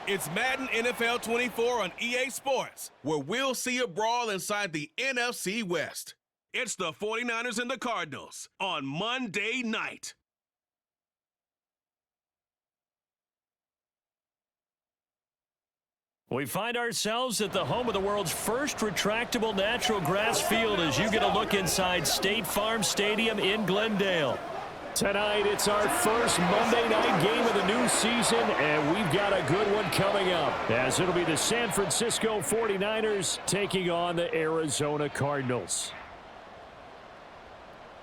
It's Madden NFL 24 on EA Sports, where we'll see a brawl inside the NFC West. It's the 49ers and the Cardinals on Monday night. We find ourselves at the home of the world's first retractable natural grass field as you get a look inside State Farm Stadium in Glendale. Tonight, it's our first Monday night game of the new season, and we've got a good one coming up, as it'll be the San Francisco 49ers taking on the Arizona Cardinals.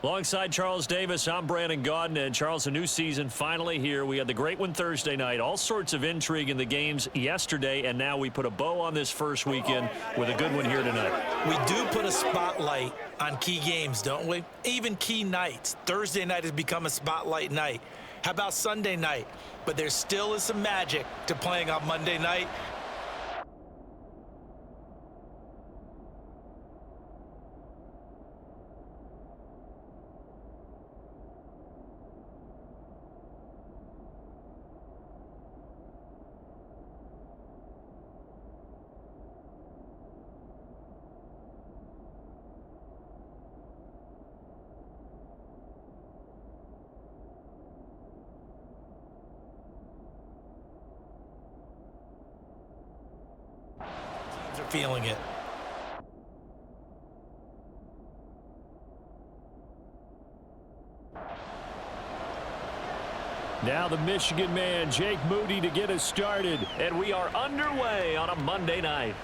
Alongside Charles Davis, I'm Brandon Gaudin, and Charles, a new season finally here. We had the great one Thursday night, all sorts of intrigue in the games yesterday, and now we put a bow on this first weekend with a good one here tonight. We do put a spotlight on key games, don't we? Even key nights. Thursday night has become a spotlight night. How about Sunday night? But there still is some magic to playing on Monday night. Are feeling it. Now the Michigan man, Jake Moody, to get us started. And we are underway on a Monday night.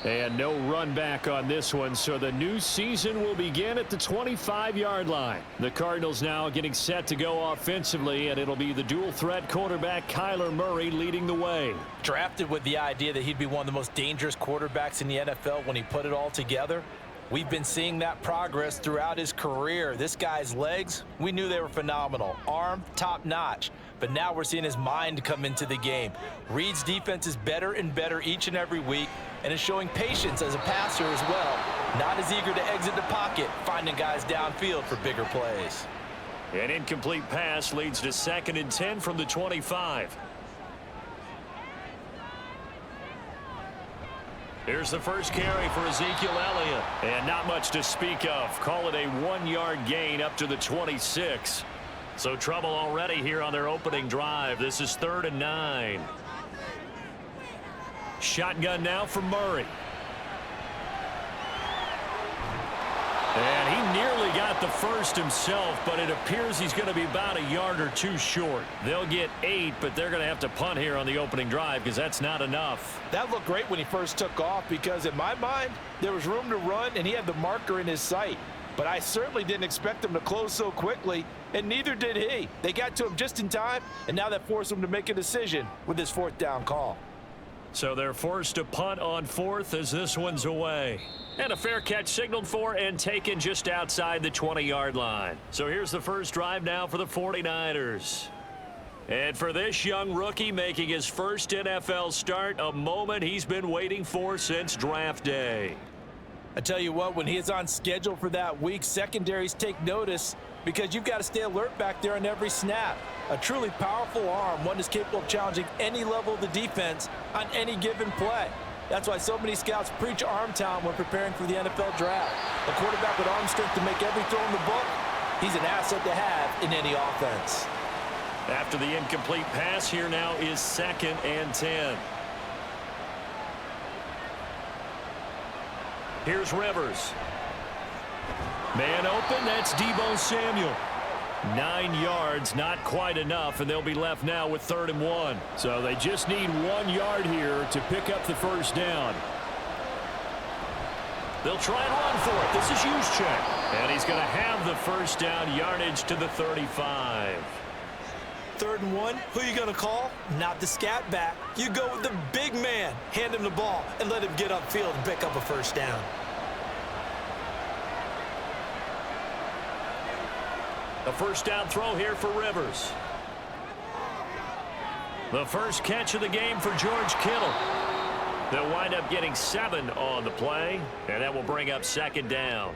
And no run back on this one, so the new season will begin at the 25-yard line. The Cardinals now getting set to go offensively, and it'll be the dual-threat quarterback Kyler Murray leading the way. Drafted with the idea that he'd be one of the most dangerous quarterbacks in the NFL when he put it all together. We've been seeing that progress throughout his career. This guy's legs, we knew they were phenomenal. Arm, top-notch. But now we're seeing his mind come into the game. Reed's defense is better and better each and every week, and is showing patience as a passer as well. Not as eager to exit the pocket, finding guys downfield for bigger plays. An incomplete pass leads to 2nd and 10 from the 25. Here's the first carry for Ezekiel Elliott. And not much to speak of. Call it a 1-yard gain up to the 26. So trouble already here on their opening drive. This is 3rd and 9. Shotgun now for Murray. And he nearly got the first himself, but it appears he's going to be about a yard or two short. They'll get 8, but they're going to have to punt here on the opening drive because that's not enough. That looked great when he first took off because in my mind, there was room to run and he had the marker in his sight. But I certainly didn't expect him to close so quickly, and neither did he. They got to him just in time, and now that forced him to make a decision with his 4th down call. So they're forced to punt on 4th as this one's away. And a fair catch signaled for and taken just outside the 20-yard line. So here's the first drive now for the 49ers. And for this young rookie making his first NFL start, a moment he's been waiting for since draft day. I tell you what, when he is on schedule for that week, secondaries take notice because you've got to stay alert back there on every snap. A truly powerful arm, one is capable of challenging any level of the defense on any given play. That's why so many scouts preach arm talent when preparing for the NFL draft. A quarterback with arm strength to make every throw in the book, he's an asset to have in any offense. After the incomplete pass, here now is 2nd and 10. Here's Rivers. Man open, that's Deebo Samuel. 9 yards, not quite enough, and they'll be left now with 3rd and 1. So they just need 1 yard here to pick up the first down. They'll try and run for it. This is Juszczyk. And he's going to have the first down, yardage to the 35. 3rd and 1, who are you going to call? Not the scat back. You go with the big man. Hand him the ball and let him get upfield and pick up a first down. A first down throw here for Rivers. The first catch of the game for George Kittle. They'll wind up getting 7 on the play, and that will bring up 2nd down.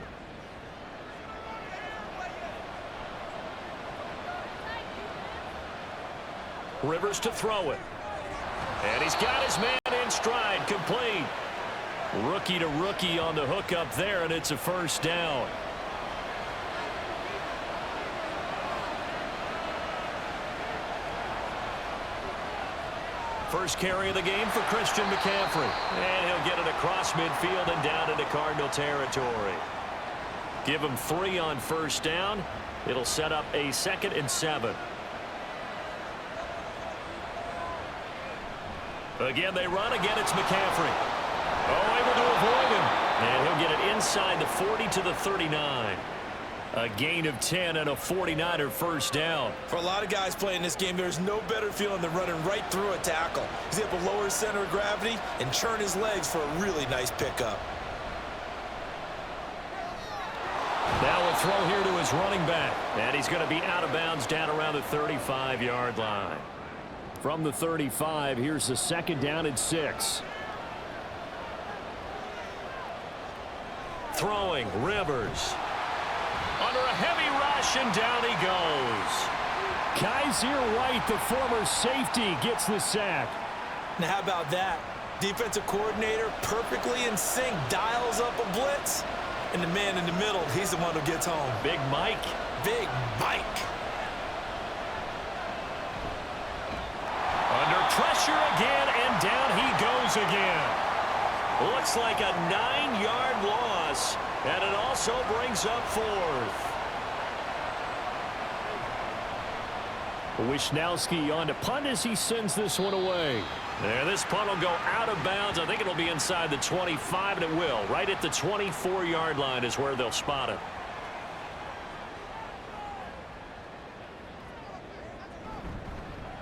Rivers to throw it. And he's got his man in stride, complete. Rookie to rookie on the hook up there, and it's a first down. First carry of the game for Christian McCaffrey. And he'll get it across midfield and down into Cardinal territory. Give him 3 on first down. It'll set up a 2nd and 7. Again, they run. Again, it's McCaffrey. Oh, able to avoid him. And he'll get it inside the 40 to the 39. A gain of 10 and a 49er first down. For a lot of guys playing this game, there's no better feeling than running right through a tackle. He's able to lower his center of gravity and churn his legs for a really nice pickup. Now a throw here to his running back. And he's going to be out of bounds down around the 35-yard line. From the 35, here's the 2nd down and 6. Throwing, Rivers. Under a heavy rush, and down he goes. Kaiser White, the former safety, gets the sack. Now, how about that? Defensive coordinator perfectly in sync, dials up a blitz. And the man in the middle, he's the one who gets home. Big Mike. Big Mike. Under pressure again, and down he goes again. Looks like a 9-yard loss, and it also brings up 4th. Wisnowski on to punt as he sends this one away. And this punt will go out of bounds. I think it'll be inside the 25, and it will. Right at the 24-yard line is where they'll spot it.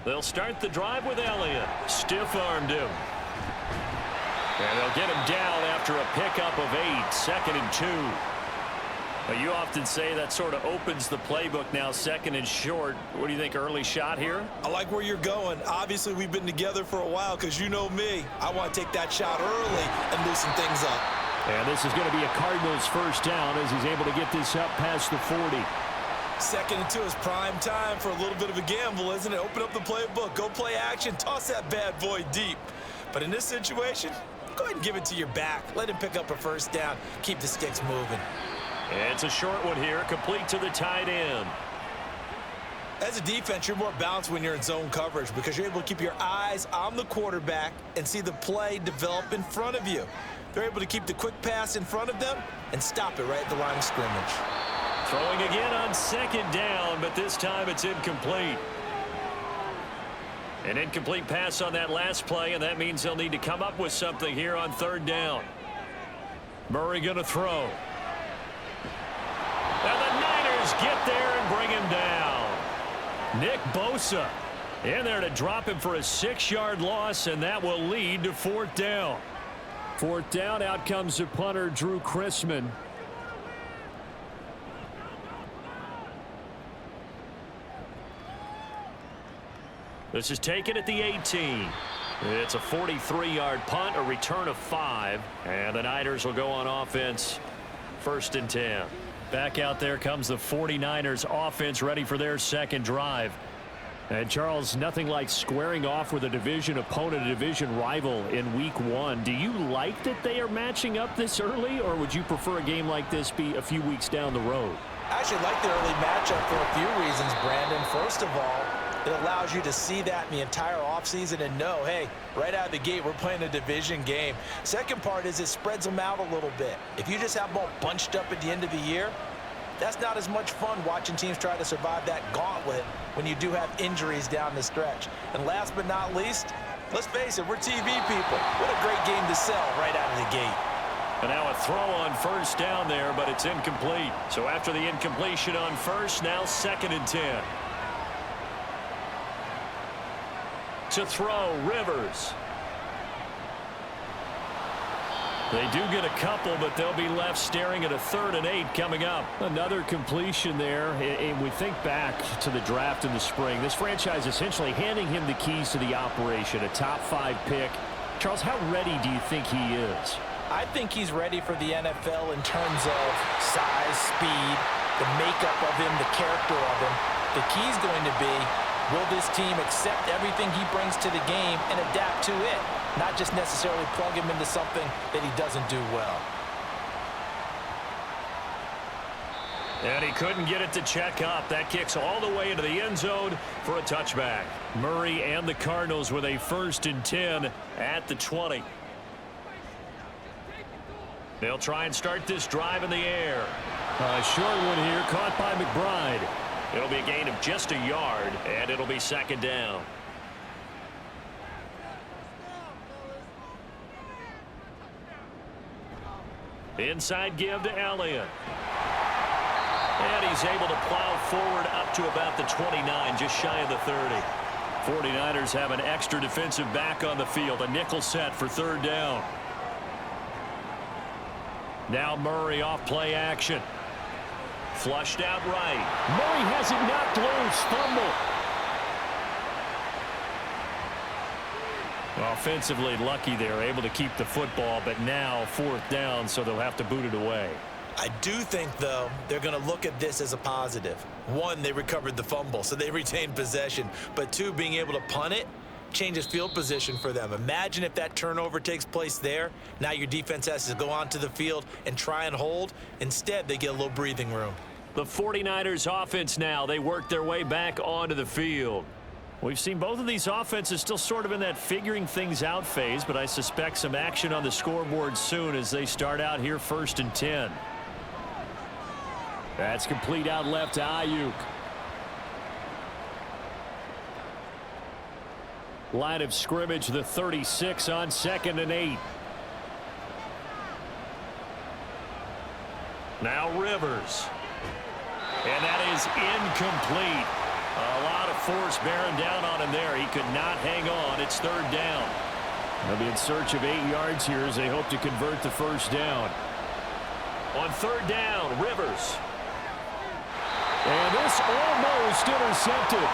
They'll start the drive with Elliott. Stiff-armed him. And they'll get him down after a pickup of 8, 2nd and 2. Well, you often say that sort of opens the playbook now, 2nd and short. What do you think, early shot here? I like where you're going. Obviously, we've been together for a while because you know me. I want to take that shot early and loosen things up. And this is going to be a Cardinals first down as he's able to get this up past the 40. 2nd and 2 is prime time for a little bit of a gamble, isn't it? Open up the playbook, go play action, toss that bad boy deep. But in this situation, go ahead and give it to your back. Let him pick up a first down. Keep the sticks moving. It's a short one here, complete to the tight end. As a defense, you're more balanced when you're in zone coverage because you're able to keep your eyes on the quarterback and see the play develop in front of you. They're able to keep the quick pass in front of them and stop it right at the line of scrimmage. Throwing again on 2nd down, but this time it's incomplete. An incomplete pass on that last play, and that means they'll need to come up with something here on 3rd down. Murray going to throw. And the Niners get there and bring him down. Nick Bosa in there to drop him for a 6-yard loss, and that will lead to 4th down. 4th down, out comes the punter, Drew Chrisman. This is taken at the 18. It's a 43-yard punt, a return of 5, and the Niners will go on offense 1st and 10. Back out there comes the 49ers offense ready for their 2nd drive. And Charles, nothing like squaring off with a division opponent, a division rival in week 1. Do you like that they are matching up this early, or would you prefer a game like this be a few weeks down the road? I actually like the early matchup for a few reasons, Brandon. First of all, it allows you to see that in the entire offseason and know, hey, right out of the gate, we're playing a division game. Second part is it spreads them out a little bit. If you just have them all bunched up at the end of the year, that's not as much fun watching teams try to survive that gauntlet when you do have injuries down the stretch. And last but not least, let's face it, we're TV people. What a great game to sell right out of the gate. And now a throw on 1st down there, but it's incomplete. So after the incompletion on 1st, now 2nd and 10. To throw, Rivers. They do get a couple, but they'll be left staring at a 3rd and 8 coming up. Another completion there, and we think back to the draft in the spring. This franchise essentially handing him the keys to the operation, a top 5 pick. Charles, how ready do you think he is? I think he's ready for the NFL in terms of size, speed, the makeup of him, the character of him. The key's going to be Will this team accept everything he brings to the game and adapt to it, not just necessarily plug him into something that he doesn't do well? And he couldn't get it to check up. That kicks all the way into the end zone for a touchback. Murray and the Cardinals with a 1st and 10 at the 20. They'll try and start this drive in the air. A short one here, caught by McBride. It'll be a gain of just a yard, and it'll be 2nd down. Inside give to Elliott. And he's able to plow forward up to about the 29, just shy of the 30. 49ers have an extra defensive back on the field. A nickel set for 3rd down. Now Murray off play action. Flushed out right. Murray has it knocked loose. Fumble. Offensively lucky they're able to keep the football, but now 4th down, so they'll have to boot it away. I do think, though, they're going to look at this as a positive. 1, they recovered the fumble, so they retained possession. But 2, being able to punt it changes field position for them. Imagine if that turnover takes place there. Now your defense has to go onto the field and try and hold. Instead, they get a little breathing room. The 49ers offense now, they work their way back onto the field. We've seen both of these offenses still sort of in that figuring things out phase, but I suspect some action on the scoreboard soon as they start out here 1st and 10. That's complete out left to Ayuk. Line of scrimmage, the 36 on 2nd and 8. Now Rivers. And that is incomplete. A lot of force bearing down on him there. He could not hang on. It's 3rd down. They'll be in search of 8 yards here as they hope to convert the 1st down. On 3rd down, Rivers. And this almost intercepted.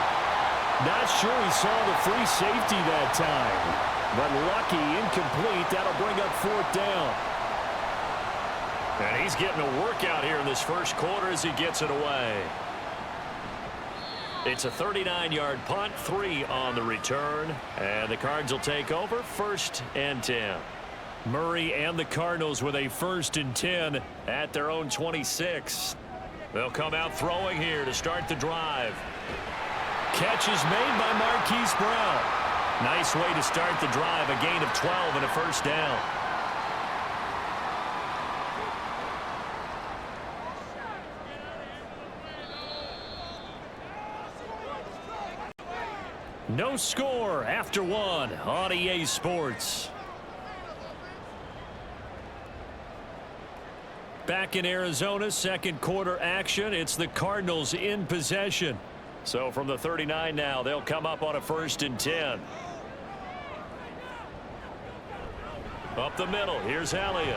Not sure he saw the free safety that time. But lucky, incomplete. That'll bring up 4th down. And he's getting a workout here in this 1st quarter as he gets it away. It's a 39-yard punt, 3 on the return. And the Cards will take over 1st and 10. Murray and the Cardinals with a 1st and 10 at their own 26. They'll come out throwing here to start the drive. Catch is made by Marquise Brown. Nice way to start the drive. A gain of 12 and a 1st down. No score after 1 on EA Sports. Back in Arizona, 2nd quarter action. It's the Cardinals in possession. So from the 39 now, they'll come up on a 1st and 10. Up the middle, here's Elliott.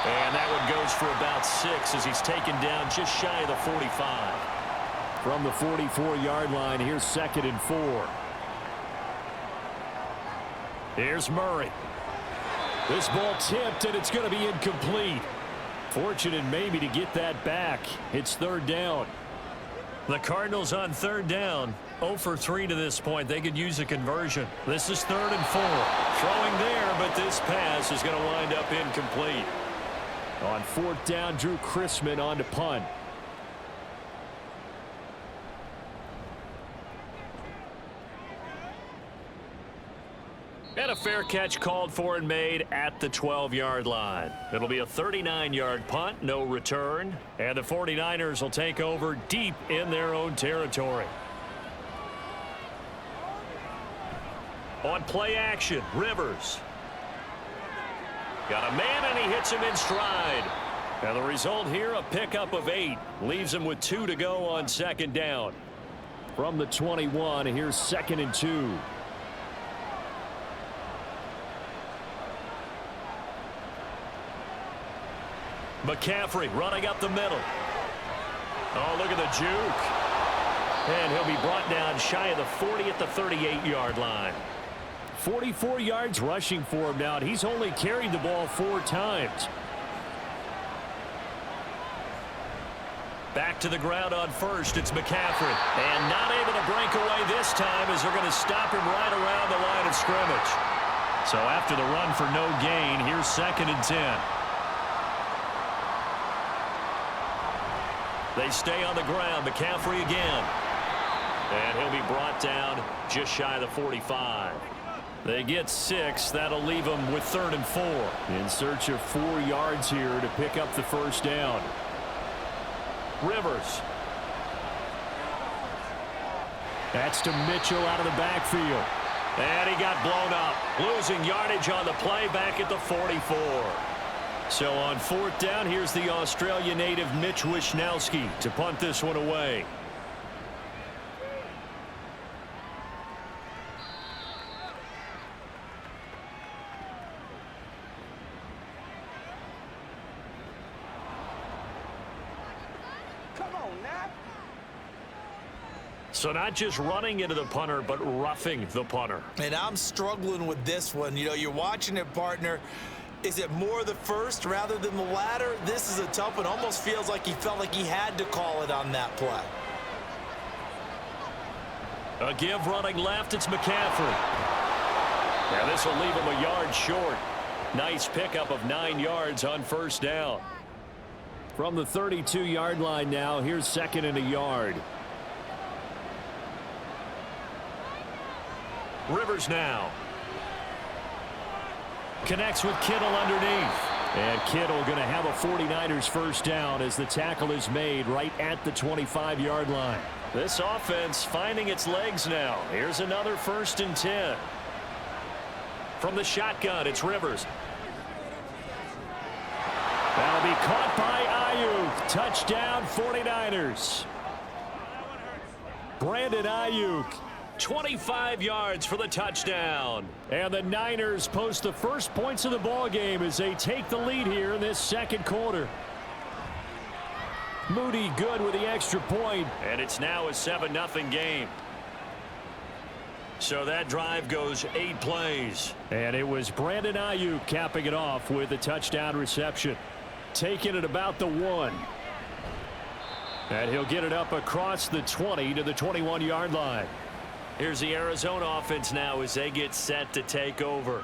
And that one goes for about 6 as he's taken down just shy of the 45. From the 44-yard line, here's 2nd and 4. Here's Murray. This ball tipped, and it's going to be incomplete. Fortunate maybe to get that back. It's 3rd down. The Cardinals on 3rd down. 0 for 3 to this point. They could use a conversion. This is 3rd and 4. Throwing there, but this pass is going to wind up incomplete. On 4th down, Drew Chrisman on to punt. And a fair catch called for and made at the 12-yard line. It'll be a 39-yard punt, no return. And the 49ers will take over deep in their own territory. On play action, Rivers. Got a man, and he hits him in stride. And the result here, a pickup of 8. Leaves him with 2 to go on 2nd down. From the 21, here's 2nd and 2. McCaffrey running up the middle. Oh, look at the juke. And he'll be brought down shy of the 40 at the 38-yard line. 44 yards rushing for him now, and he's only carried the ball 4 times. Back to the ground on first. It's McCaffrey. And not able to break away this time as they're going to stop him right around the line of scrimmage. So after the run for no gain, here's 2nd and 10. They stay on the ground. McCaffrey again. And he'll be brought down just shy of the 45. They get 6. That'll leave them with 3rd and 4. In search of 4 yards here to pick up the first down. Rivers. That's to Mitchell out of the backfield. And he got blown up. Losing yardage on the play back at the 44. So on 4th down, here's the Australia native Mitch Wishnowsky to punt this one away. So not just running into the punter, but roughing the punter. And I'm struggling with this one. You know, you're watching it, partner. Is it more the first rather than the latter? This is a tough one. Almost feels like he felt like he had to call it on that play. A give running left. It's McCaffrey. Now this will leave him a yard short. Nice pickup of 9 yards on first down. From the 32-yard line now, here's 2nd and a yard. Rivers now. Connects with Kittle underneath. And Kittle going to have a 49ers first down as the tackle is made right at the 25-yard line. This offense finding its legs now. Here's another 1st and 10. From the shotgun, it's Rivers. That'll be caught by Ayuk. Touchdown 49ers. Brandon Ayuk. 25 yards for the touchdown. And the Niners post the first points of the ball game as they take the lead here in this 2nd quarter. Moody good with the extra point, and it's now a 7-0 game. So that drive goes 8 plays. And it was Brandon Ayuk capping it off with a touchdown reception. Taking it about the 1. And he'll get it up across the 20 to the 21-yard line. Here's the Arizona offense now as they get set to take over.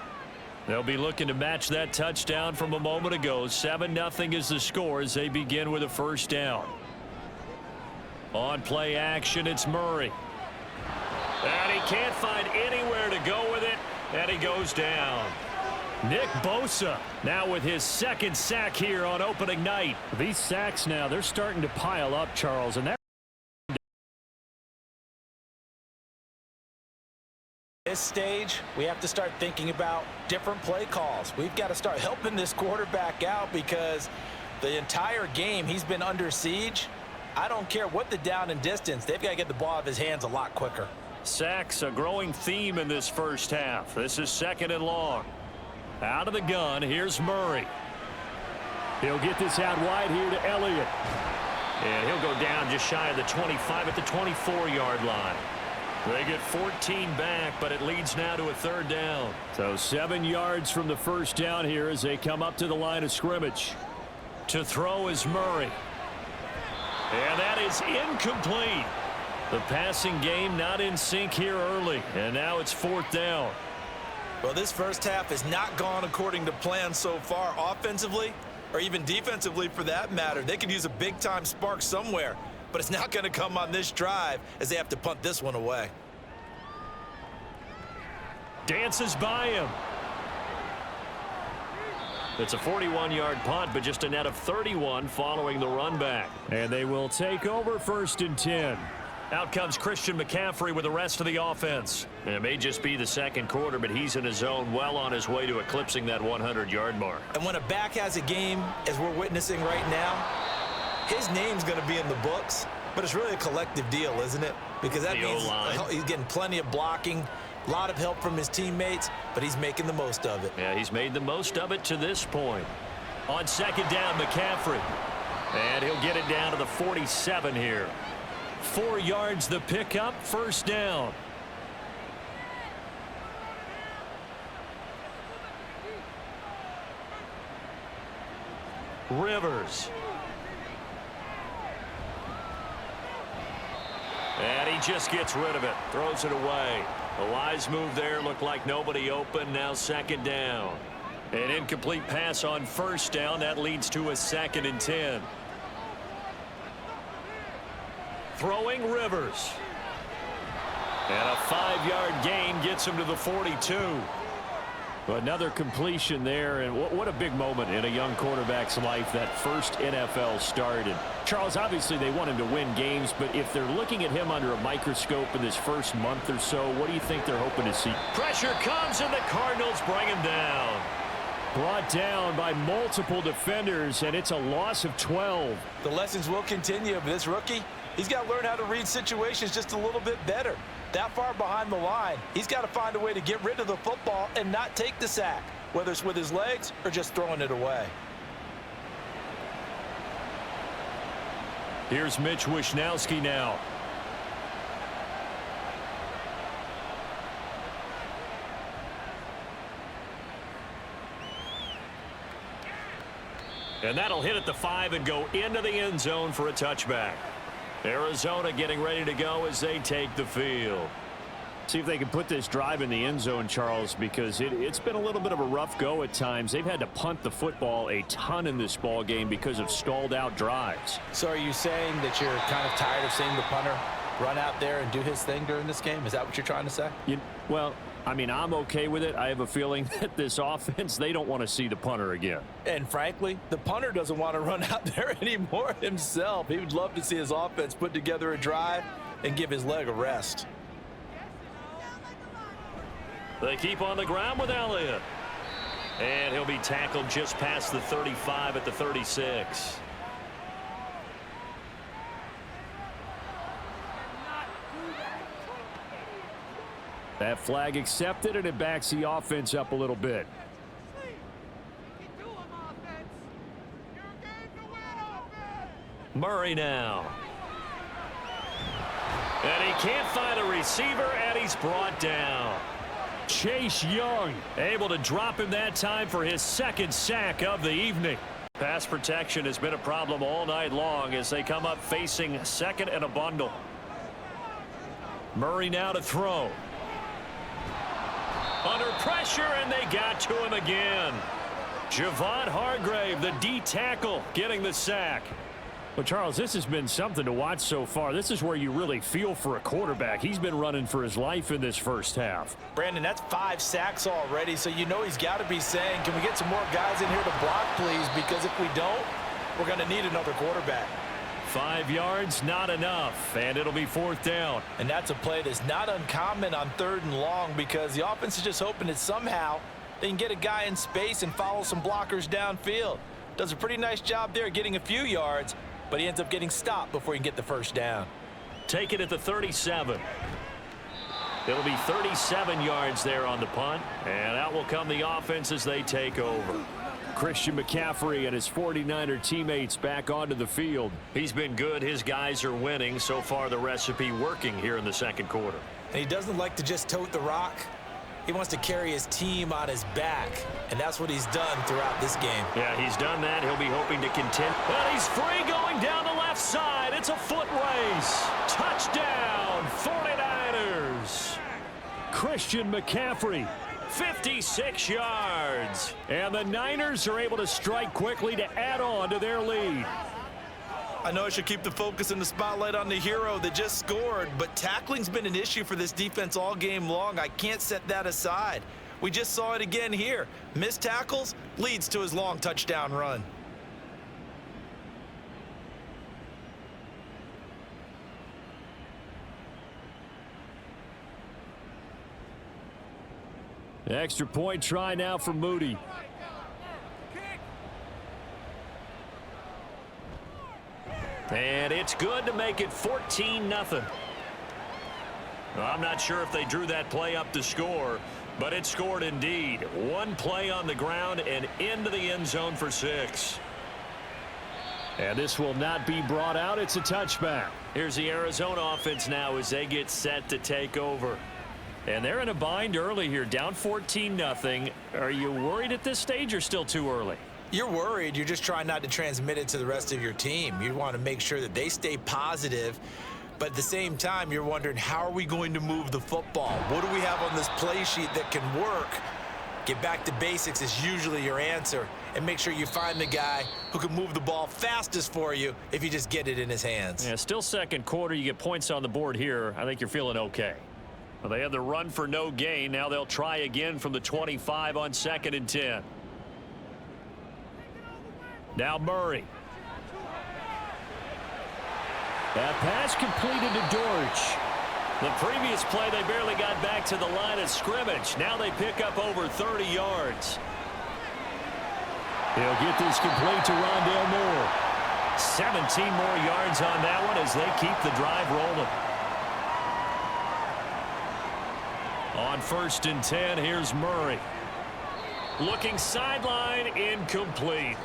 They'll be looking to match that touchdown from a moment ago. 7-0 is the score as they begin with a first down. On play action, it's Murray. And he can't find anywhere to go with it, and he goes down. Nick Bosa now with his 2nd sack here on opening night. These sacks now, they're starting to pile up, Charles, and that This stage, we have to start thinking about different play calls. We've got to start helping this quarterback out because the entire game he's been under siege. I don't care what the down and distance. They've got to get the ball out of his hands a lot quicker. Sacks a growing theme in this first half. This is 2nd and long. Out of the gun, here's Murray. He'll get this out wide here to Elliott. And he'll go down just shy of the 25 at the 24-yard line. They get 14 back, but it leads now to a 3rd down. So 7 yards from the first down here as they come up to the line of scrimmage. To throw is Murray. And that is incomplete. The passing game not in sync here early, and now it's 4th down. Well, this first half has not gone according to plan so far offensively or even defensively for that matter. They could use a big-time spark somewhere. But it's not going to come on this drive as they have to punt this one away. Dances by him. It's a 41-yard punt, but just a net of 31 following the run back. And they will take over 1st and 10. Out comes Christian McCaffrey with the rest of the offense. And it may just be the 2nd quarter, but he's in his zone well on his way to eclipsing that 100-yard mark. And when a back has a game, as we're witnessing right now, his name's going to be in the books, but it's really a collective deal, isn't it? Because that means he's getting plenty of blocking, a lot of help from his teammates, but he's making the most of it. Yeah, he's made the most of it to this point. On 2nd down, McCaffrey. And he'll get it down to the 47 here. 4 yards the pickup, 1st down. And he just gets rid of it. Throws it away. A wise move there. Looked like nobody open. Now second down. An incomplete pass on first down. That leads to a 2nd and 10. Throwing Rivers. And a 5-yard gain gets him to the 42. Another completion there, and what a big moment in a young quarterback's life, that first NFL start. And Charles, obviously they want him to win games, but if they're looking at him under a microscope in this first month or so, what do you think they're hoping to see? Pressure comes, and the Cardinals bring him down. Brought down by multiple defenders, and it's a loss of 12. The lessons will continue, but this rookie, he's got to learn how to read situations just a little bit better. That far behind the line, he's got to find a way to get rid of the football and not take the sack, whether it's with his legs or just throwing it away. Here's Mitch Wishnowsky now. And that'll hit at the 5 and go into the end zone for a touchback. Arizona getting ready to go as they take the field. See if they can put this drive in the end zone, Charles, because it's been a little bit of a rough go at times. They've had to punt the football a ton in this ball game because of stalled out drives. So are you saying that you're kind of tired of seeing the punter run out there and do his thing during this game? Is that what you're trying to say? Well, I mean, I'm okay with it. I have a feeling that this offense, they don't want to see the punter again. And frankly, the punter doesn't want to run out there anymore himself. He would love to see his offense put together a drive and give his leg a rest. They keep on the ground with Elliott. And he'll be tackled just past the 35 at the 36. That flag accepted, and it backs the offense up a little bit. Murray now. And he can't find a receiver, and he's brought down. Chase Young able to drop him that time for his 2nd sack of the evening. Pass protection has been a problem all night long as they come up facing 2nd and a bundle. Murray now to throw. Under pressure, and they got to him again. Javon Hargrave, the D tackle, getting the sack. Well, Charles, this has been something to watch so far. This is where you really feel for a quarterback. He's been running for his life in this first half. Brandon, that's 5 sacks already, so you know he's got to be saying, can we get some more guys in here to block, please? Because if we don't, we're going to need another quarterback. 5 yards, not enough, and it'll be 4th down. And that's a play that's not uncommon on 3rd and long because the offense is just hoping that somehow they can get a guy in space and follow some blockers downfield. Does a pretty nice job there getting a few yards, but he ends up getting stopped before he can get the first down. Take it at the 37. It'll be 37 yards there on the punt, and out will come the offense as they take over. Christian McCaffrey and his 49er teammates back onto the field. He's been good. His guys are winning. So far, the recipe working here in the 2nd quarter. And he doesn't like to just tote the rock. He wants to carry his team on his back, and that's what he's done throughout this game. Yeah, he's done that. He'll be hoping to continue. And he's free going down the left side. It's a foot race. Touchdown, 49ers. Christian McCaffrey. 56 yards. And the Niners are able to strike quickly to add on to their lead. I know I should keep the focus and the spotlight on the hero that just scored, but tackling's been an issue for this defense all game long. I can't set that aside. We just saw it again here. Missed tackles leads to his long touchdown run. Extra point try now for Moody. And it's good to make it 14-0. I'm not sure if they drew that play up to score, but it scored indeed. One play on the ground and into the end zone for 6. And this will not be brought out. It's a touchback. Here's the Arizona offense now as they get set to take over. And they're in a bind early here, down 14-0. Are you worried at this stage or still too early? You're worried. You're just trying not to transmit it to the rest of your team. You want to make sure that they stay positive But at the same time, you're wondering, how are we going to move the football? What do we have on this play sheet that can work? Get back to basics is usually your answer. And make sure you find the guy who can move the ball fastest for you if you just get it in his hands. Yeah, still second quarter. You get points on the board here. I think you're feeling okay. Well, they have the run for no gain. Now they'll try again from the 25 on 2nd and 10. Now Murray. That pass completed to Dortch. The previous play, they barely got back to the line of scrimmage. Now they pick up over 30 yards. He'll get this complete to Rondale Moore. 17 more yards on that one as they keep the drive rolling. On 1st and 10, here's Murray. Looking sideline, incomplete.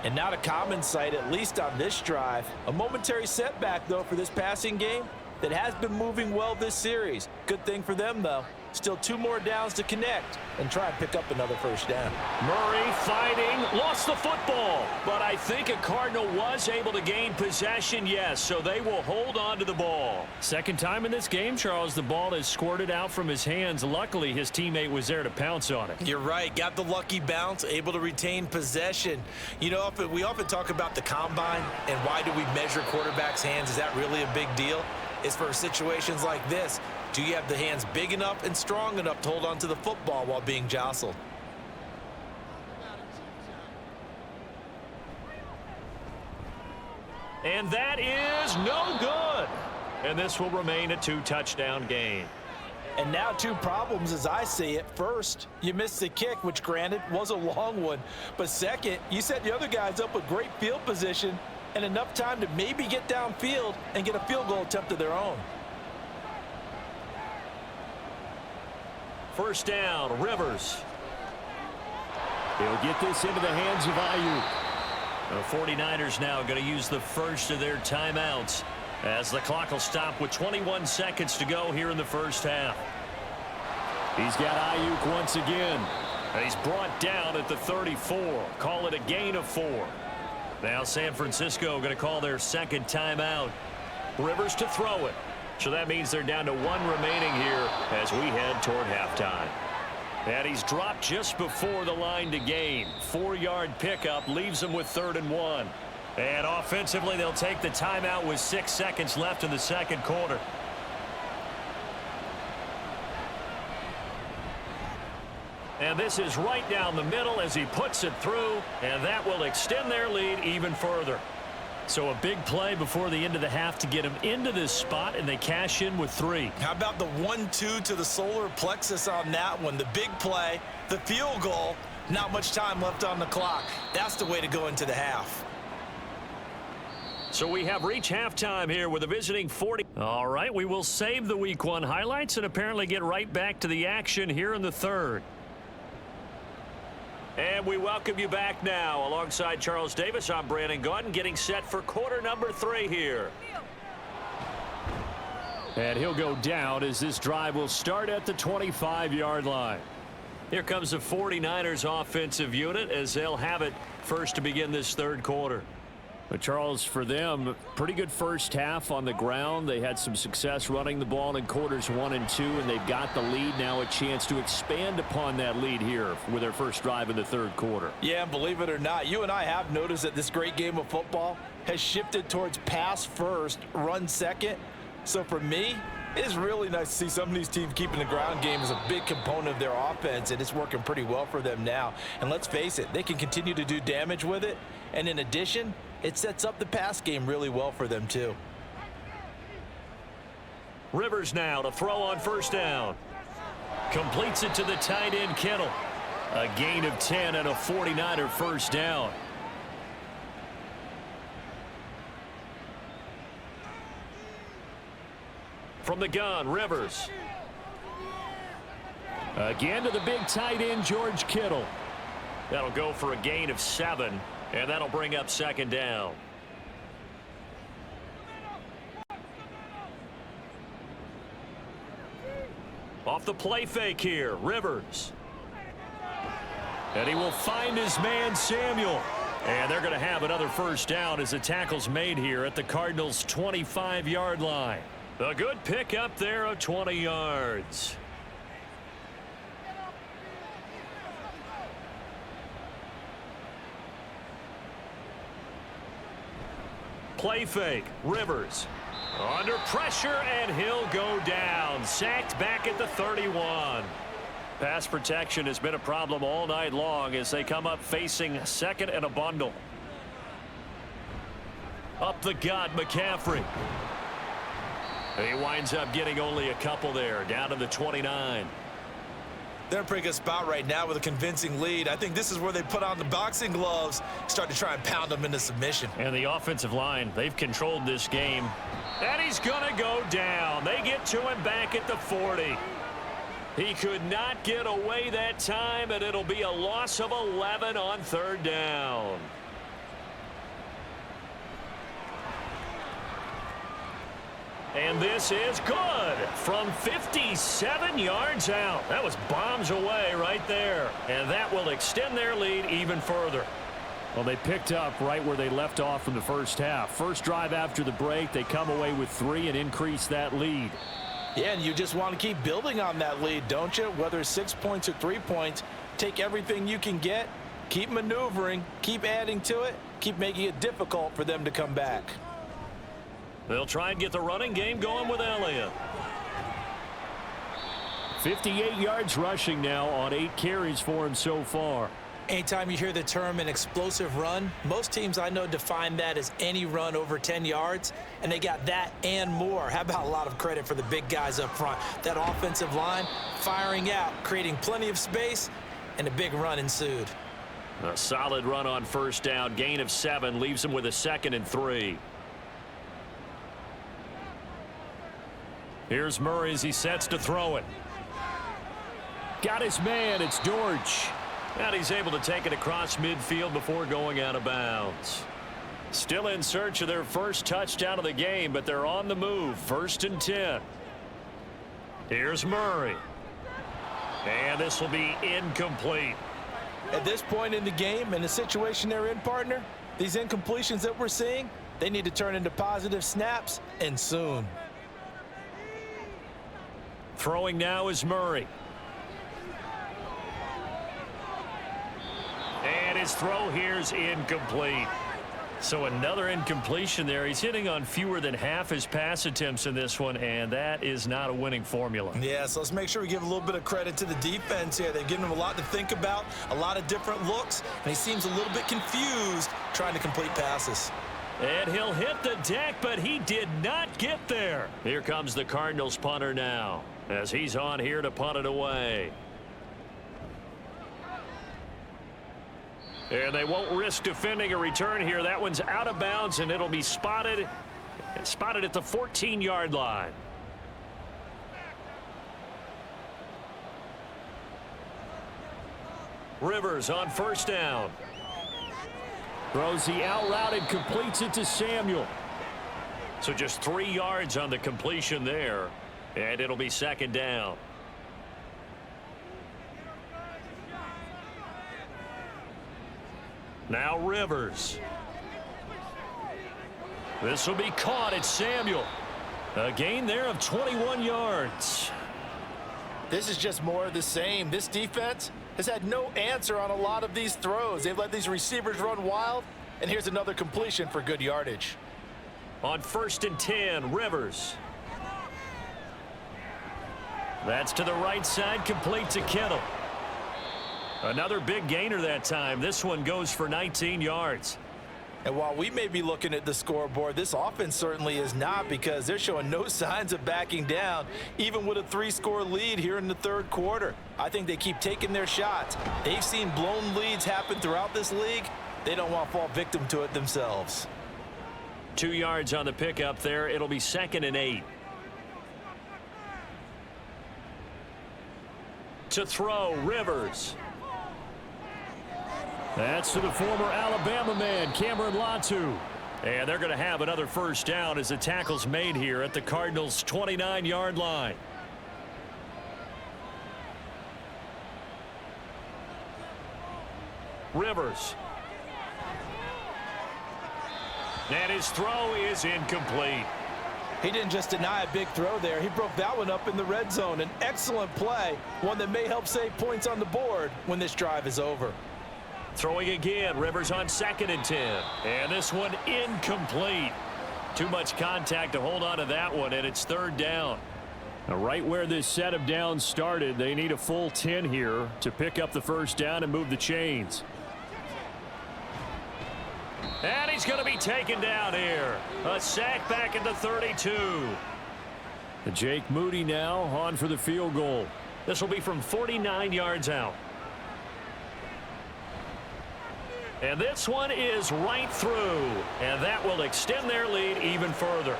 And not a common sight, at least on this drive. A momentary setback, though, for this passing game that has been moving well this series. Good thing for them, though. Still 2 more downs to connect and try and pick up another first down. Murray fighting, lost the football. But I think a Cardinal was able to gain possession, yes, so they will hold on to the ball. Second time in this game, Charles, the ball has squirted out from his hands. Luckily, his teammate was there to pounce on it. You're right. Got the lucky bounce, able to retain possession. You know, we often talk about the combine and why do we measure quarterbacks' hands. Is that really a big deal? It's for situations like this. Do you have the hands big enough and strong enough to hold on to the football while being jostled? And that is no good. And this will remain a 2-touchdown game. And now 2 problems as I see it. First, you missed the kick, which granted was a long one. But second, you set the other guys up with great field position and enough time to maybe get downfield and get a field goal attempt of their own. First down, Rivers. He'll get this into the hands of Ayuk. The 49ers now going to use the first of their timeouts as the clock will stop with 21 seconds to go here in the first half. He's got Ayuk once again. And he's brought down at the 34. Call it a gain of 4. Now San Francisco going to call their second timeout. Rivers to throw it. So that means they're down to 1 remaining here as we head toward halftime. And he's dropped just before the line to gain. 4-yard pickup leaves them with 3rd and 1. And offensively, they'll take the timeout with 6 seconds left in the second quarter. And this is right down the middle as he puts it through, and that will extend their lead even further. So a big play before the end of the half to get them into this spot, and they cash in with 3. How about the 1-2 to the solar plexus on that one? The big play, the field goal, not much time left on the clock. That's the way to go into the half. So we have reached halftime here with a visiting 40. All right, we will save the Week 1 highlights and apparently get right back to the action here in the 3rd. And we welcome you back now. Alongside Charles Davis, I'm Brandon Gaudin, getting set for quarter number 3 here. And he'll go down as this drive will start at the 25-yard line. Here comes the 49ers offensive unit as they'll have it first to begin this 3rd quarter. But Charles, for them, pretty good first half on the ground. They had some success running the ball in quarters 1 and 2, and they've got the lead now, a chance to expand upon that lead here with their first drive in the 3rd quarter. Yeah, believe it or not, you and I have noticed that this great game of football has shifted towards pass first, run second. So for me, it's really nice to see some of these teams keeping the ground game as a big component of their offense, and it's working pretty well for them now. And let's face it, they can continue to do damage with it. And in addition, it sets up the pass game really well for them, too. Rivers now to throw on first down. Completes it to the tight end, Kittle. A gain of 10 and a 49er first down. From the gun, Rivers. Again to the big tight end, George Kittle. That'll go for a gain of 7. And that'll bring up second down. Off the play fake here, Rivers. And he will find his man, Samuel. And they're going to have another first down as the tackle's made here at the Cardinals' 25-yard line. A good pickup there of 20 yards. Play fake. Rivers. Under pressure, and he'll go down. Sacked back at the 31. Pass protection has been a problem all night long as they come up facing second and a bundle. Up the gut, McCaffrey. He winds up getting only a couple there, down to the 29. They're in a pretty good spot right now with a convincing lead. I think this is where they put on the boxing gloves, start to try and pound them into submission. And the offensive line, they've controlled this game. And he's going to go down. They get to him back at the 40. He could not get away that time, and it'll be a loss of 11 on third down. And this is good from 57 yards out. That was bombs away right there. And that will extend their lead even further. Well, they picked up right where they left off from the first half. First drive after the break, they come away with 3 and increase that lead. Yeah, and you just want to keep building on that lead, don't you? Whether it's 6 points or 3 points, take everything you can get, keep maneuvering, keep adding to it, keep making it difficult for them to come back. They'll try and get the running game going with Elliott. 58 yards rushing now on 8 carries for him so far. Anytime you hear the term an explosive run, most teams I know define that as any run over 10 yards, and they got that and more. How about a lot of credit for the big guys up front? That offensive line firing out, creating plenty of space, and a big run ensued. A solid run on first down. Gain of 7 leaves him with a 2nd and 3. Here's Murray as he sets to throw it. Got his man. It's Dortch. And he's able to take it across midfield before going out of bounds. Still in search of their first touchdown of the game, but they're on the move. 1st and 10. Here's Murray. And this will be incomplete. At this point in the game, in the situation they're in, partner, these incompletions that we're seeing, they need to turn into positive snaps, and soon. Throwing now is Murray. And his throw here's incomplete. So another incompletion there. He's hitting on fewer than half his pass attempts in this one, and that is not a winning formula. Yeah, so let's make sure we give a little bit of credit to the defense here. They've given him a lot to think about, a lot of different looks, and he seems a little bit confused trying to complete passes. And he'll hit the deck, but he did not get there. Here comes the Cardinals punter now, as he's on here to punt it away. And they won't risk defending a return here. That one's out of bounds, and it'll be spotted at the 14-yard line. Rivers on first down. Throws the out route and completes it to Samuel. So just 3 yards on the completion there, and it'll be 2nd down. Now Rivers. This will be caught at Samuel. A gain there of 21 yards. This is just more of the same. This defense has had no answer on a lot of these throws. They've let these receivers run wild, and here's another completion for good yardage. On 1st and 10, Rivers. That's to the right side, complete to Kittle. Another big gainer that time. This one goes for 19 yards. And while we may be looking at the scoreboard, this offense certainly is not, because they're showing no signs of backing down, even with a 3-score lead here in the 3rd quarter. I think they keep taking their shots. They've seen blown leads happen throughout this league. They don't want to fall victim to it themselves. 2 yards on the pickup there. It'll be 2nd and 8. To throw, Rivers. That's to the former Alabama man, Cameron Latu. And they're going to have another first down as the tackle's made here at the Cardinals' 29-yard line. Rivers. And his throw is incomplete. He didn't just deny a big throw there. He broke that one up in the red zone. An excellent play, one that may help save points on the board when this drive is over. Throwing again, Rivers on 2nd and 10. And this one incomplete. Too much contact to hold on to that one, and it's 3rd down. Now, right where this set of downs started, they need a full 10 here to pick up the 1st down and move the chains. And he's going to be taken down here. A sack back at the 32. Jake Moody now on for the field goal. This will be from 49 yards out. And this one is right through. And that will extend their lead even further.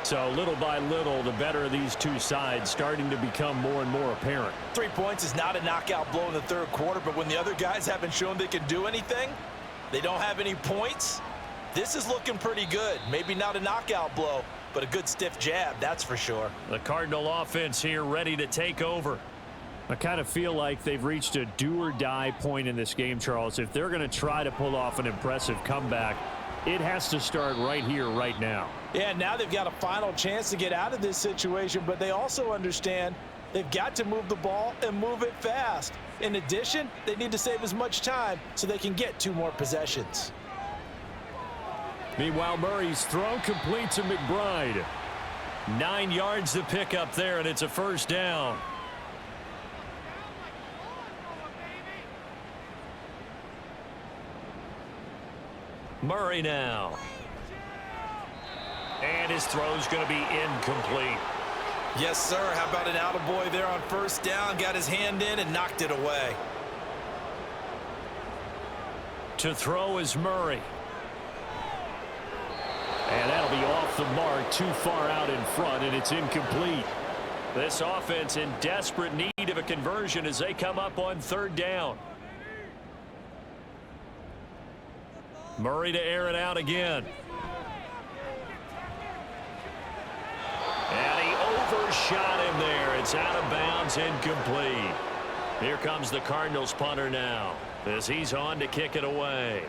So little by little, the better of these two sides starting to become more and more apparent. 3 points is not a knockout blow in the 3rd quarter, but when the other guys haven't shown they can do anything, they don't have any points, this is looking pretty good. Maybe not a knockout blow, but a good stiff jab, that's for sure. The Cardinal offense here ready to take over. I kind of feel like they've reached a do-or-die point in this game, Charles. If they're going to try to pull off an impressive comeback, it has to start right here, right now. Yeah, now they've got a final chance to get out of this situation, but they also understand they've got to move the ball and move it fast. In addition, they need to save as much time so they can get 2 more possessions. Meanwhile, Murray's throw complete to McBride. 9 yards to pick up there, and it's a 1st down. Murray now. And his throw's going to be incomplete. Yes, sir. How about an attaboy there on 1st down? Got his hand in and knocked it away. To throw is Murray. And that'll be off the mark, too far out in front, and it's incomplete. This offense in desperate need of a conversion as they come up on 3rd down. Murray to air it out again. And he overshot him there. It's out of bounds, incomplete. Here comes the Cardinals punter now as he's on to kick it away.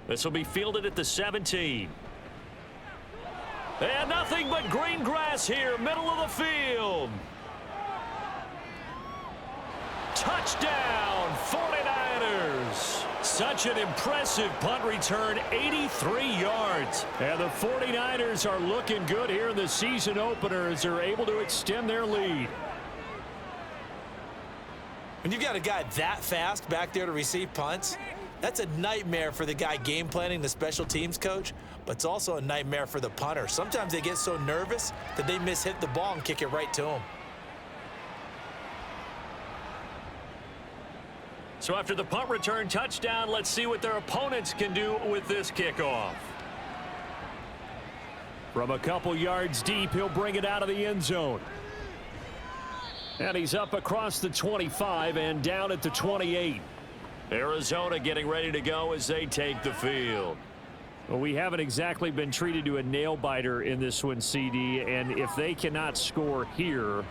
This will be fielded at the 17. And nothing but green grass here, middle of the field. Touchdown, 49ers. Such an impressive punt return, 83 yards. And the 49ers are looking good here in the season opener as they're able to extend their lead. When you've got a guy that fast back there to receive punts, that's a nightmare for the guy game planning, the special teams coach, but it's also a nightmare for the punter. Sometimes they get so nervous that they hit the ball and kick it right to him. So after the punt return touchdown, let's see what their opponents can do with this kickoff. From a couple yards deep, he'll bring it out of the end zone. And he's up across the 25 and down at the 28. Arizona getting ready to go as they take the field. Well, we haven't exactly been treated to a nail-biter in this one, CD, and if they cannot score here,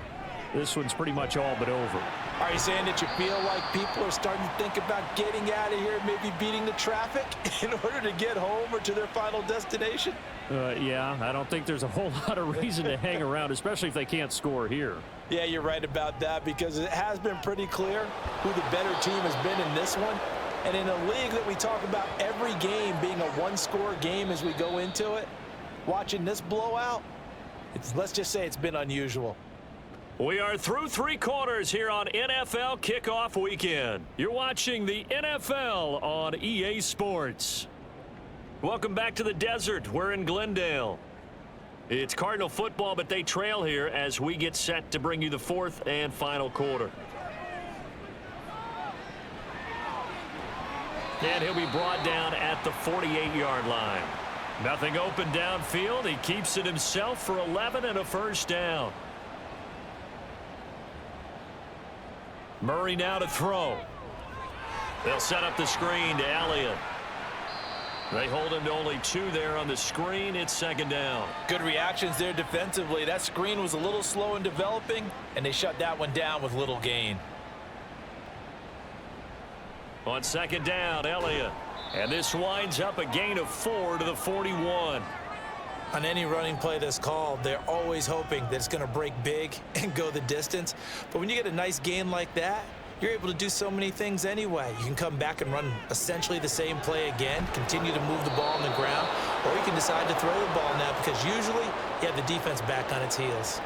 this one's pretty much all but over. Are you saying that you feel like people are starting to think about getting out of here, maybe beating the traffic in order to get home or to their final destination? Yeah, I don't think there's a whole lot of reason to hang around, especially if they can't score here. Yeah, you're right about that because it has been pretty clear who the better team has been in this one. And in a league that we talk about every game being a one-score game as we go into it, watching this blowout, let's just say it's been unusual. We are through 3 quarters here on NFL Kickoff Weekend. You're watching the NFL on EA Sports. Welcome back to the desert. We're in Glendale. It's Cardinal football, but they trail here as we get set to bring you the 4th and final quarter. And he'll be brought down at the 48-yard line. Nothing open downfield. He keeps it himself for 11 and a 1st down. Murray now to throw. They'll set up the screen to Elliott. They hold him to only 2 there on the screen. It's 2nd down. Good reactions there defensively. That screen was a little slow in developing, and they shut that one down with little gain. On second down, Elliott. And this winds up a gain of 4 to the 41. On any running play that's called, they're always hoping that it's going to break big and go the distance. But when you get a nice gain like that, you're able to do so many things anyway. You can come back and run essentially the same play again, continue to move the ball on the ground, or you can decide to throw the ball now because usually you have the defense back on its heels.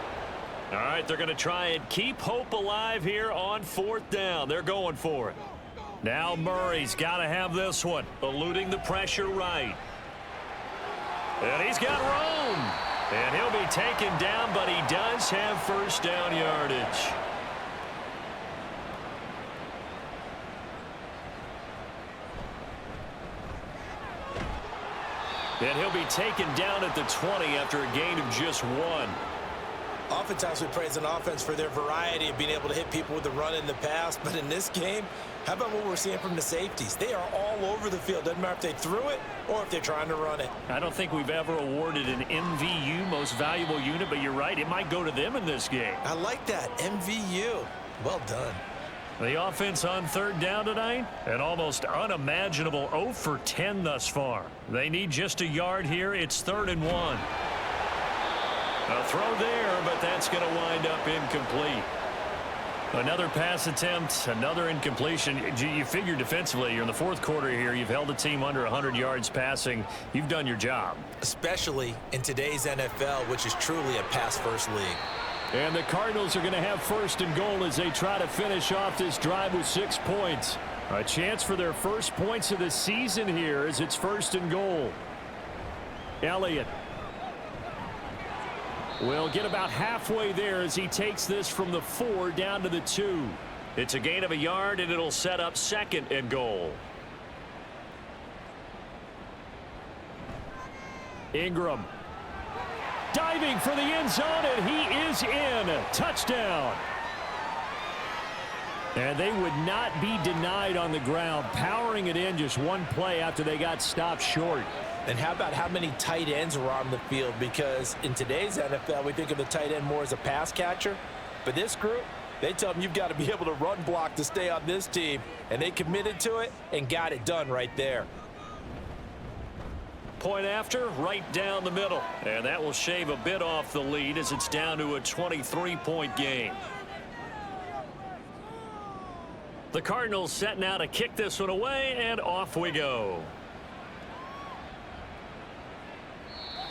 All right, they're going to try and keep hope alive here on 4th down. They're going for it. Now Murray's got to have this one, eluding the pressure right. And he's got room. And he'll be taken down, but he does have first down yardage. And he'll be taken down at the 20 after a gain of just 1. Oftentimes we praise an offense for their variety of being able to hit people with the run in the pass, but in this game, how about what we're seeing from the safeties? They are all over the field. Doesn't matter if they threw it or if they're trying to run it. I don't think we've ever awarded an MVU, most valuable unit, but you're right, it might go to them in this game. I like that, MVU. Well done. The offense on 3rd down tonight, an almost unimaginable 0 for 10 thus far. They need just a yard here. It's 3rd and 1. A throw there, but that's going to wind up incomplete. Another pass attempt, another incompletion. You figure defensively, you're in the 4th quarter here. You've held a team under 100 yards passing. You've done your job. Especially in today's NFL, which is truly a pass-first league. And the Cardinals are going to have 1st and goal as they try to finish off this drive with 6 points. A chance for their first points of the season here as it's 1st and goal. Elliott will get about halfway there as he takes this from the 4 down to the 2. It's a gain of a yard, and it'll set up 2nd and goal. Ingram diving for the end zone, and he is in. Touchdown. And they would not be denied on the ground, powering it in just one play after they got stopped short. And how about how many tight ends were on the field? Because in today's NFL, we think of the tight end more as a pass catcher. But this group, they tell them you've got to be able to run block to stay on this team. And they committed to it and got it done right there. Point after, right down the middle. And that will shave a bit off the lead as it's down to a 23-point game. The Cardinals set now to kick this one away, and off we go.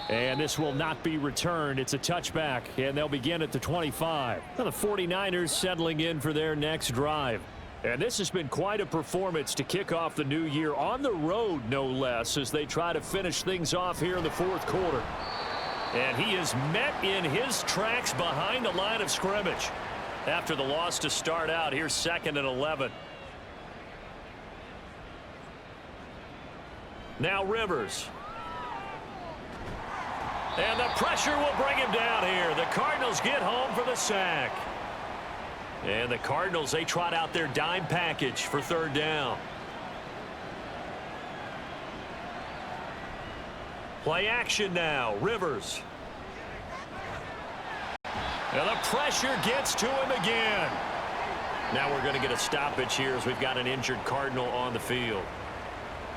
And this will not be returned. It's a touchback, and they'll begin at the 25. Now the 49ers settling in for their next drive. And this has been quite a performance to kick off the new year on the road, no less, as they try to finish things off here in the 4th quarter. And he is met in his tracks behind the line of scrimmage. After the loss to start out, here's 2nd and 11. Now Rivers. And the pressure will bring him down here. The Cardinals get home for the sack. And the Cardinals, they trot out their dime package for 3rd down. Play action now. Rivers. And the pressure gets to him again. Now we're going to get a stoppage here as we've got an injured Cardinal on the field.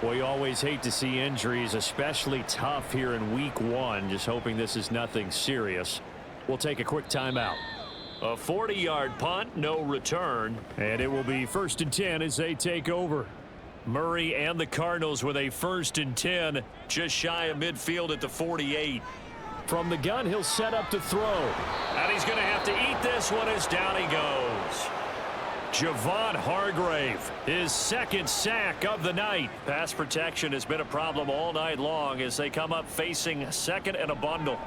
Well, you always hate to see injuries, especially tough here in week 1. Just hoping this is nothing serious. We'll take a quick timeout. A 40-yard punt, no return. And it will be 1st and 10 as they take over. Murray and the Cardinals with a 1st and 10, just shy of midfield at the 48. From the gun, he'll set up to throw. And he's going to have to eat this one as down he goes. Javon Hargrave, his 2nd sack of the night. Pass protection has been a problem all night long as they come up facing 2nd and a bundle.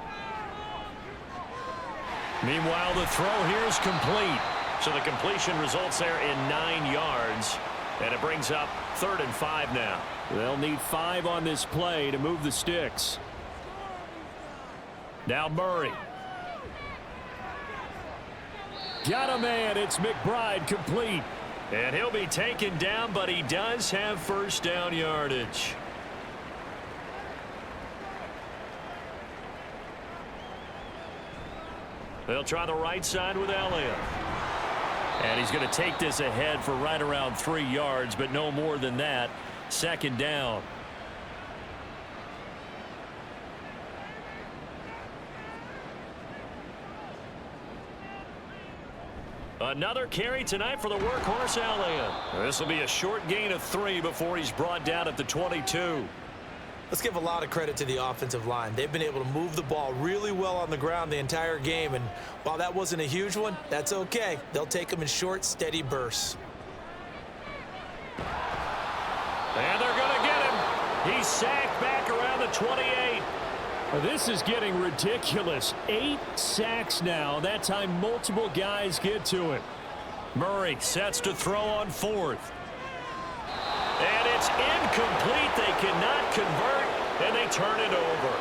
Meanwhile, the throw here is complete. So the completion results there in 9 yards. And it brings up 3rd and 5 now. They'll need 5 on this play to move the sticks. Now Murray. Got a man. It's McBride complete. And he'll be taken down, but he does have 1st down yardage. They'll try the right side with Elliott. And he's going to take this ahead for right around 3 yards, but no more than that. Second down. Another carry tonight for the workhorse Elliott. This will be a short gain of 3 before he's brought down at the 22. Let's give a lot of credit to the offensive line. They've been able to move the ball really well on the ground the entire game, and while that wasn't a huge one, that's okay. They'll take them in short, steady bursts. And they're going to get him. He's sacked back around the 28. This is getting ridiculous. 8 sacks now. That time multiple guys get to him. Murray sets to throw on 4th. And it's incomplete. They cannot convert, and they turn it over.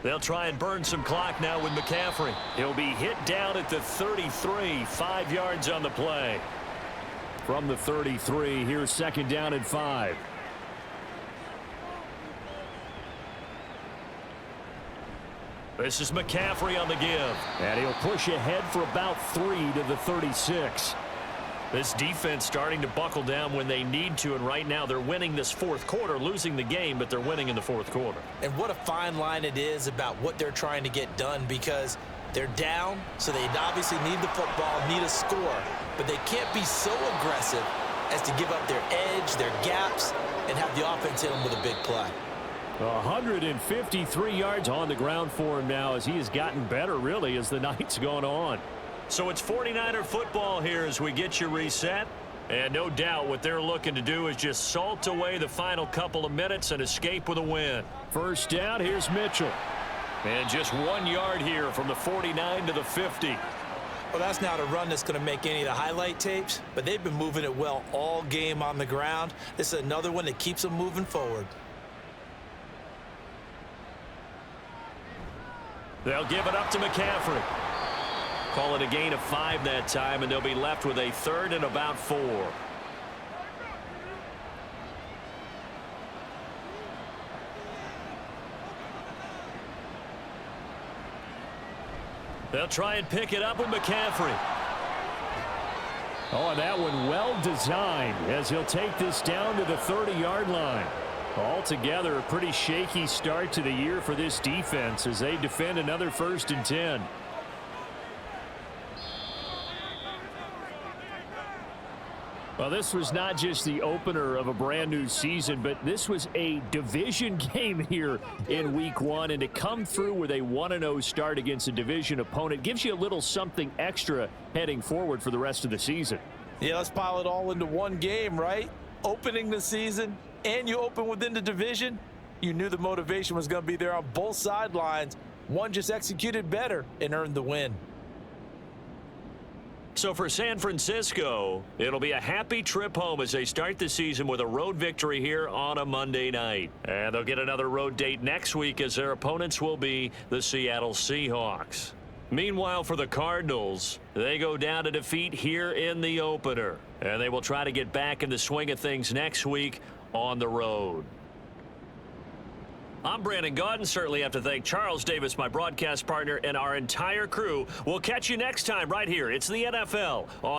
They'll try and burn some clock now with McCaffrey. He'll be hit down at the 33, 5 yards on the play. From the 33, here's second down and 5. This is McCaffrey on the give. And he'll push ahead for about 3 to the 36. This defense starting to buckle down when they need to, and right now they're winning this fourth quarter, losing the game, but they're winning in the fourth quarter. And what a fine line it is about what they're trying to get done, because they're down, so they obviously need the football, need a score, but they can't be so aggressive as to give up their edge, their gaps, and have the offense hit them with a big play. 153 yards on the ground for him now as he has gotten better, really, as the night's gone on. So it's 49er football here as we get you reset. And no doubt what they're looking to do is just salt away the final couple of minutes and escape with a win. First down, here's Mitchell. And just 1 yard here from the 49 to the 50. Well, that's not a run that's going to make any of the highlight tapes, but they've been moving it well all game on the ground. This is another one that keeps them moving forward. They'll give it up to McCaffrey. Call it a gain of 5 that time, and they'll be left with a 3rd and about 4. They'll try and pick it up with McCaffrey. Oh, and that one well designed as he'll take this down to the 30-yard line. Altogether, a pretty shaky start to the year for this defense as they defend another 1st and 10. Well, this was not just the opener of a brand new season, but this was a division game here in week 1. And to come through with a 1-0 start against a division opponent gives you a little something extra heading forward for the rest of the season. Yeah, let's pile it all into one game, right? Opening the season, and you open within the division. You knew the motivation was going to be there on both sidelines. One just executed better and earned the win. So for San Francisco, it'll be a happy trip home as they start the season with a road victory here on a Monday night. And they'll get another road date next week as their opponents will be the Seattle Seahawks. Meanwhile, for the Cardinals, they go down to defeat here in the opener. And they will try to get back in the swing of things next week on the road. I'm Brandon Gaudin. Certainly have to thank Charles Davis, my broadcast partner, and our entire crew. We'll catch you next time right here. It's the NFL on